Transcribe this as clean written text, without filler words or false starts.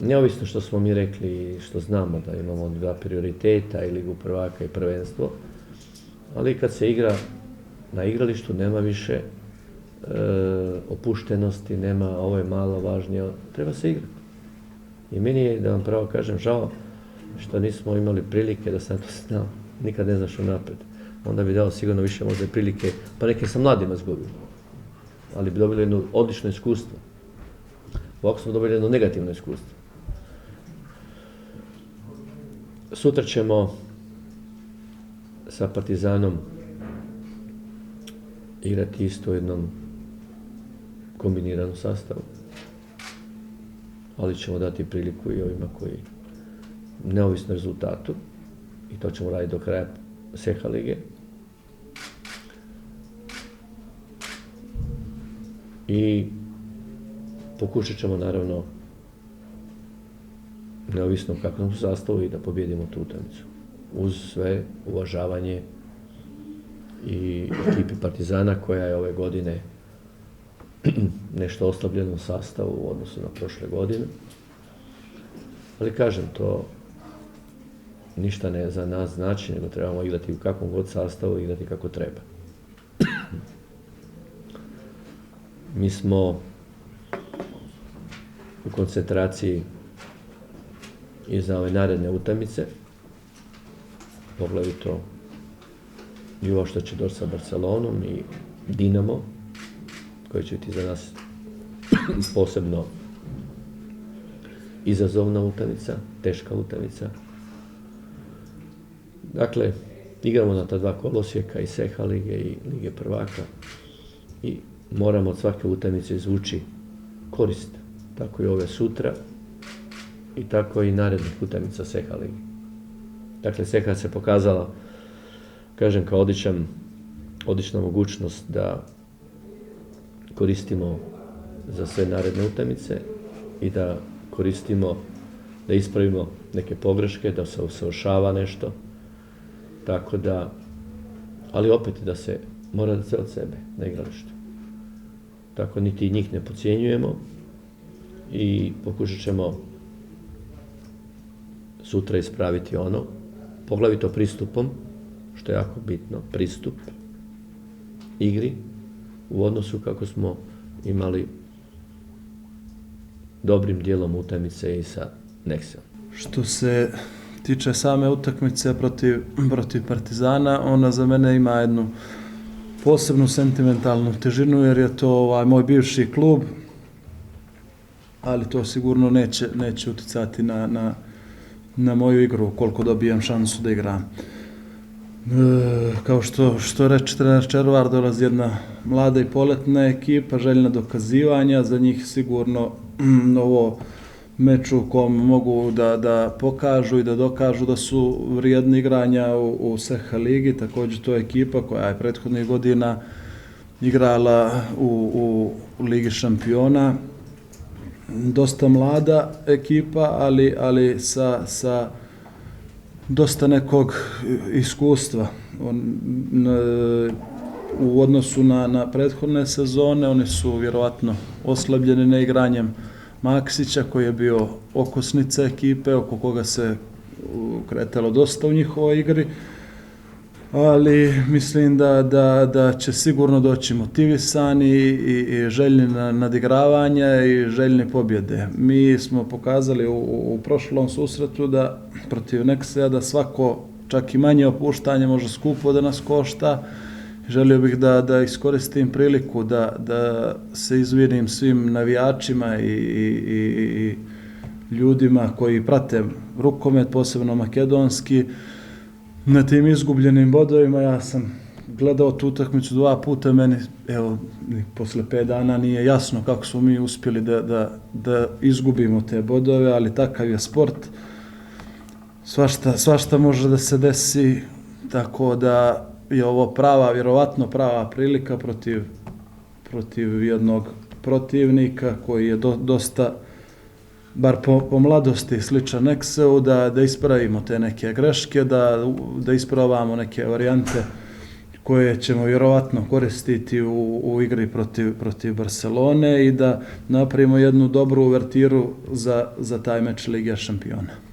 neovisno što smo mi rekli i što znamo da imamo dva prioriteta i Ligu prvaka i prvenstvo, ali kad se igra na igralištu nema više opuštenosti, nema ovo je malo važnije, treba se igrati. I meni je, da vam pravo kažem, žao što nismo imali prilike da sam to znao, nikad ne znaš unaprijed. Onda bi dao sigurno više možda i prilike, pa neke sam mladima zgubio, ali bi dobili jedno odlično iskustvo. Ovako smo dobili jedno negativno iskustvo. Sutra ćemo sa Partizanom igrati isto u jednom kombiniranom sastavu, ali ćemo dati priliku i ovima koji neovisno rezultatu, i to ćemo raditi do kraja SEHA lige. I pokušat ćemo naravno neovisno u kakvom sastavu i da pobijedimo tu utakmicu. Uz sve uvažavanje i ekipi Partizana koja je ove godine nešto oslabljeno u sastavu u odnosu na prošle godine. Ali kažem, to ništa ne za nas znači, nego trebamo igrati u kakvom god sastavu, igrati kako treba. Mi smo u koncentraciji i za ove naredne utakmice, poglavito i ovo što će doći sa Barcelonom i Dinamo, koji će biti za nas posebno izazovna utakmica, teška utakmica. Dakle, igramo na ta dva kolosijeka i SEHA lige i Lige prvaka i moramo od svake utakmice izvući korist, tako i ove sutra i tako i narednih utakmica SEHA lige. Dakle, SEHA se pokazala, kažem, kao odlična mogućnost da koristimo za sve naredne utakmice i da koristimo, da ispravimo neke pogreške, da se usavršava nešto, tako da, ali opet da se mora da sve od sebe na igralištu. Tako niti njih ne podcjenjujemo i pokušat ćemo sutra ispraviti ono, poglavito pristupom, što je jako bitno, pristup igri u odnosu kako smo imali dobrim dijelom utakmice i sa Nexom. Što se tiče same utakmice protiv Partizana, ona za mene ima jednu posebnu sentimentalnu težinu, jer je to moj bivši klub, ali to sigurno neće uticati na moju igru, koliko dobijem šansu da igram. Kao što reče trener Čeruvar, dolazi jedna mlada i poletna ekipa, željna dokazivanja, za njih sigurno ovo meč u kom mogu da pokažu i da dokažu da su vrijedni igranja u SEHA ligi. Također to je ekipa koja je prethodnih godina igrala u Ligi šampiona. Dosta mlada ekipa, ali sa dosta nekog iskustva. U odnosu na prethodne sezone oni su vjerovatno oslabljeni neigranjem Maksića, koji je bio okosnica ekipe, oko koga se kretalo dosta u njihovoj igri, ali mislim da će sigurno doći motivisani i željni nadigravanja i željni pobjede. Mi smo pokazali u prošlom susretu da protiv Nexea da svako, čak i manje opuštanje, može skupo da nas košta. Želio bih da iskoristim priliku da se izvinim svim navijačima i ljudima koji prate rukomet, posebno makedonski, na tim izgubljenim bodovima. Ja sam gledao tu utakmicu 2 puta, meni posle 5 dana nije jasno kako smo mi uspjeli da izgubimo te bodove, ali takav je sport. Svašta može da se desi, tako da je ovo vjerovatno prava prilika protiv jednog protivnika koji je dosta, bar po mladosti, sličan Nexeu, da ispravimo te neke greške, da ispravamo neke varijante koje ćemo vjerovatno koristiti u igri protiv Barcelone i da napravimo jednu dobru uvertiru za taj meč Lige šampiona.